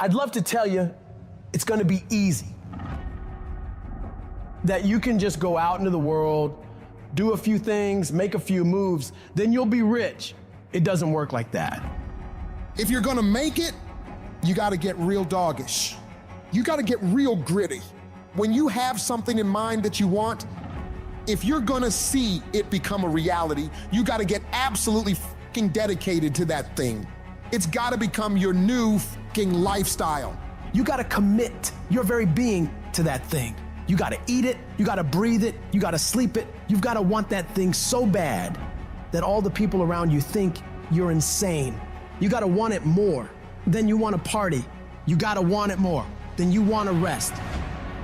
I'd love to tell you it's gonna be easy. That you can just go out into the world, do a few things, make a few moves, then you'll be rich. It doesn't work like that. If you're gonna make it, you gotta get real doggish. You gotta get real gritty. When you have something in mind that you want, if you're gonna see it become a reality, you gotta get absolutely fucking dedicated to that thing. It's gotta become your new fucking lifestyle. You gotta commit your very being to that thing. You gotta eat it, you gotta breathe it, you gotta sleep it. You've gotta want that thing so bad that all the people around you think you're insane. You gotta want it more than you wanna party. You gotta want it more than you wanna rest.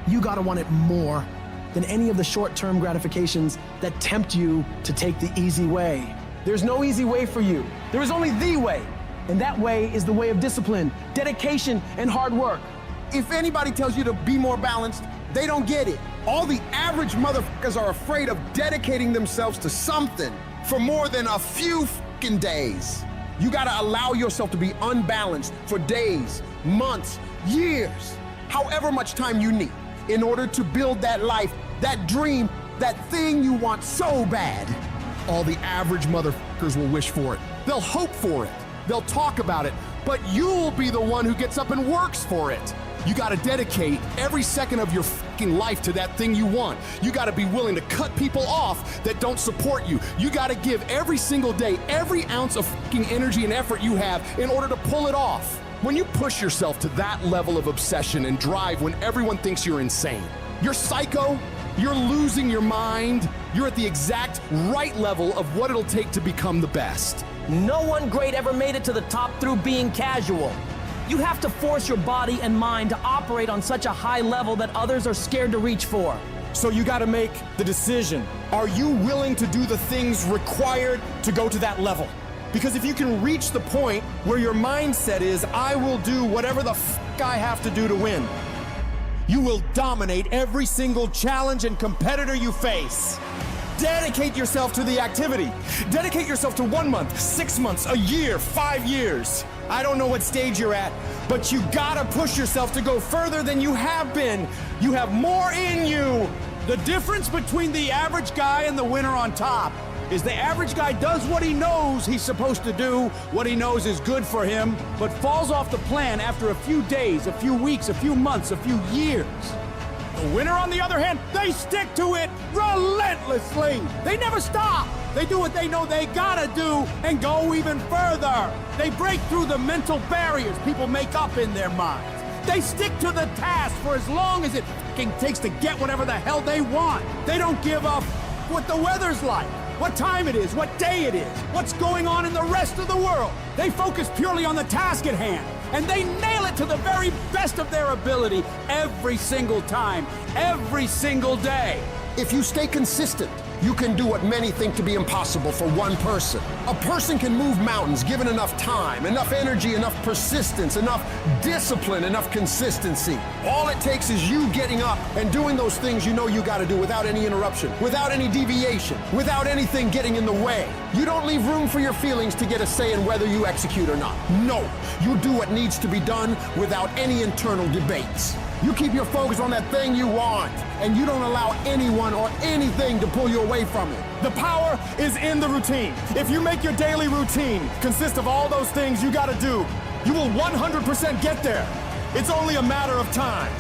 You gotta want it more than any of the short-term gratifications that tempt you to take the easy way. There's no easy way for you. There is only the way. And that way is the way of discipline, dedication, and hard work. If anybody tells you to be more balanced, they don't get it. All the average motherfuckers are afraid of dedicating themselves to something for more than a few fucking days. You gotta allow yourself to be unbalanced for days, months, years, however much time you need in order to build that life, that dream, that thing you want so bad. All the average motherfuckers will wish for it. They'll hope for it. They'll talk about it, but you'll be the one who gets up and works for it. You gotta dedicate every second of your fucking life to that thing you want. You gotta be willing to cut people off that don't support you. You gotta give every single day, every ounce of fucking energy and effort you have in order to pull it off. When you push yourself to that level of obsession and drive when everyone thinks you're insane, you're psycho, you're losing your mind, you're at the exact right level of what it'll take to become the best. No one great ever made it to the top through being casual. You have to force your body and mind to operate on such a high level that others are scared to reach for. So you gotta make the decision. Are you willing to do the things required to go to that level? Because if you can reach the point where your mindset is, I will do whatever the fuck I have to do to win, you will dominate every single challenge and competitor you face. Dedicate yourself to the activity. Dedicate yourself to 1 month, 6 months, a year, 5 years. I don't know what stage you're at, but you gotta push yourself to go further than you have been. You have more in you. The difference between the average guy and the winner on top is the average guy does what he knows he's supposed to do, what he knows is good for him, but falls off the plan after a few days, a few weeks, a few months, a few years. The winner, on the other hand, they stick to it relentlessly. They never stop. They do what they know they gotta do and go even further. They break through the mental barriers people make up in their minds. They stick to the task for as long as it fucking takes to get whatever the hell they want. They don't give up what the weather's like, what time it is, what day it is, what's going on in the rest of the world. They focus purely on the task at hand, and they nail it to the very best of their ability every single time, every single day. If you stay consistent, you can do what many think to be impossible for one person. A person can move mountains given enough time, enough energy, enough persistence, enough discipline, enough consistency. All it takes is you getting up and doing those things you know you gotta do without any interruption, without any deviation, without anything getting in the way. You don't leave room for your feelings to get a say in whether you execute or not. No, you do what needs to be done without any internal debates. You keep your focus on that thing you want, and you don't allow anyone or anything to pull you away from it. The power is in the routine. If you make your daily routine consist of all those things you gotta do, you will 100% get there. It's only a matter of time.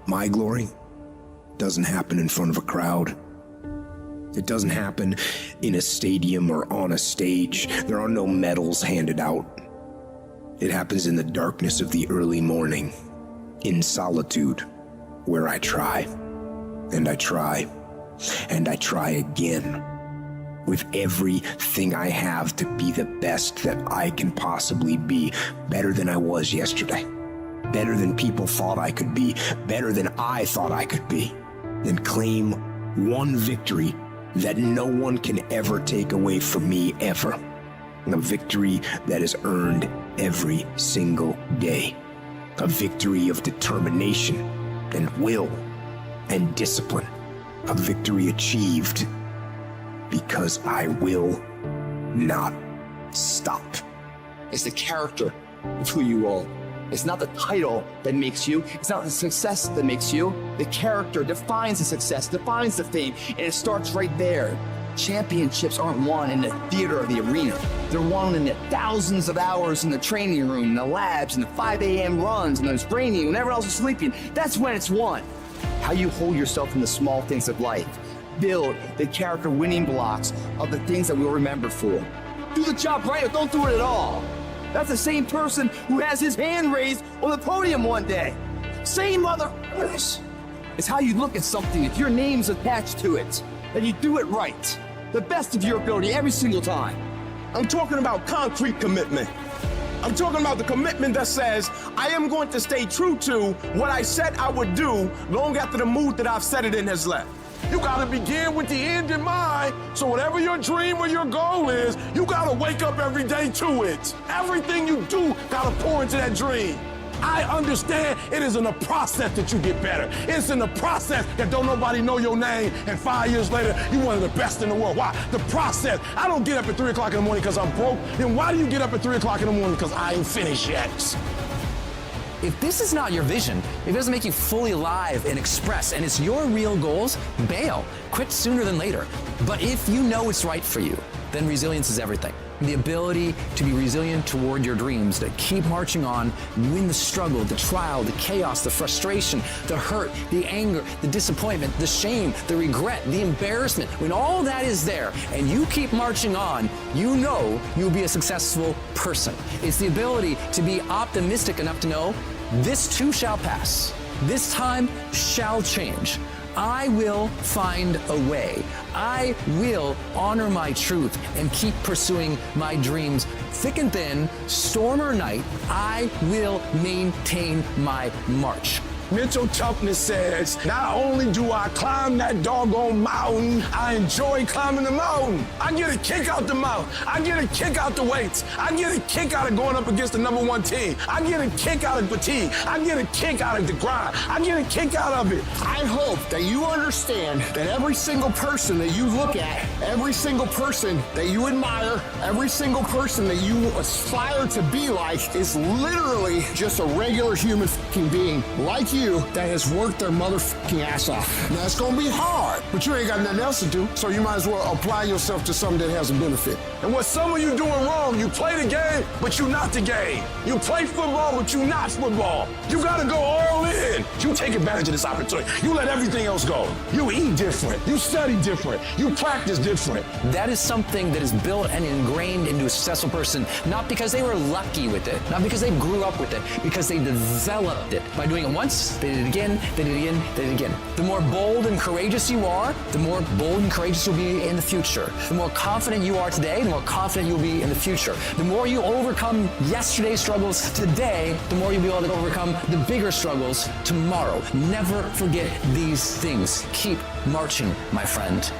My glory doesn't happen in front of a crowd. It doesn't happen in a stadium or on a stage. There are no medals handed out. It happens in the darkness of the early morning, in solitude, where I try, and I try, and I try again, with everything I have to be the best that I can possibly be, better than I was yesterday, better than people thought I could be, better than I thought I could be, and claim one victory that no one can ever take away from me ever, a victory that is earned every single day. A victory of determination and will and discipline. A victory achieved because I will not stop. It's the character of who you are. It's not the title that makes you. It's not the success that makes you. The character defines the success, defines the fame, and it starts right there. Championships aren't won in the theater or the arena. They're won in the thousands of hours in the training room, in the labs, in the 5 a.m. runs, and those training when everyone else is sleeping. That's when it's won. How you hold yourself in the small things of life. Build the character winning blocks of the things that we'll remember for. Do the job right or don't do it at all. That's the same person who has his hand raised on the podium one day. Same motherfuckers. It's how you look at something. If your name's attached to it, then you do it right. The best of your ability every single time. I'm talking about concrete commitment. I'm talking about the commitment that says, I am going to stay true to what I said I would do long after the mood that I've set it in has left. You gotta begin with the end in mind, so whatever your dream or your goal is, you gotta wake up every day to it. Everything you do gotta pour into that dream. I understand it is in the process that you get better. It's in the process that don't nobody know your name, and 5 years later, you're one of the best in the world. Why? The process. I don't get up at 3 o'clock in the morning because I'm broke. Then why do you get up at 3 o'clock in the morning? Because I ain't finished yet. If this is not your vision, if it doesn't make you fully alive and express, and it's your real goals, bail. Quit sooner than later. But if you know it's right for you, then resilience is everything. The ability to be resilient toward your dreams, to keep marching on, win the struggle, the trial, the chaos, the frustration, the hurt, the anger, the disappointment, the shame, the regret, the embarrassment. When all that is there and you keep marching on, you know you'll be a successful person. It's the ability to be optimistic enough to know this too shall pass. This time shall change. I will find a way. I will honor my truth and keep pursuing my dreams. Thick and thin, storm or night, I will maintain my march. Mental toughness says, not only do I climb that doggone mountain, I enjoy climbing the mountain. I get a kick out the mountain. I get a kick out the weights. I get a kick out of going up against the #1 team. I get a kick out of fatigue. I get a kick out of the grind. I get a kick out of it. I hope that you understand that every single person that you look at, every single person that you admire, every single person that you aspire to be like is literally just a regular human fucking being like you that has worked their motherfucking ass off. Now it's gonna be hard, but you ain't got nothing else to do, so you might as well apply yourself to something that has a benefit. And what some of you doing wrong, you play the game, but you not the game. You play football, but you not football. You gotta go all in. You take advantage of this opportunity. You let everything else go. You eat different. You study different. You practice different. That is something that is built and ingrained into a successful person, not because they were lucky with it, not because they grew up with it, because they developed it by doing it once, they did it again, they did it again, they did it again. The more bold and courageous you are, the more bold and courageous you'll be in the future. The more confident you are today, the more confident you'll be in the future. The more you overcome yesterday's struggles today, the more you'll be able to overcome the bigger struggles tomorrow. Never forget these things. Keep marching, my friend.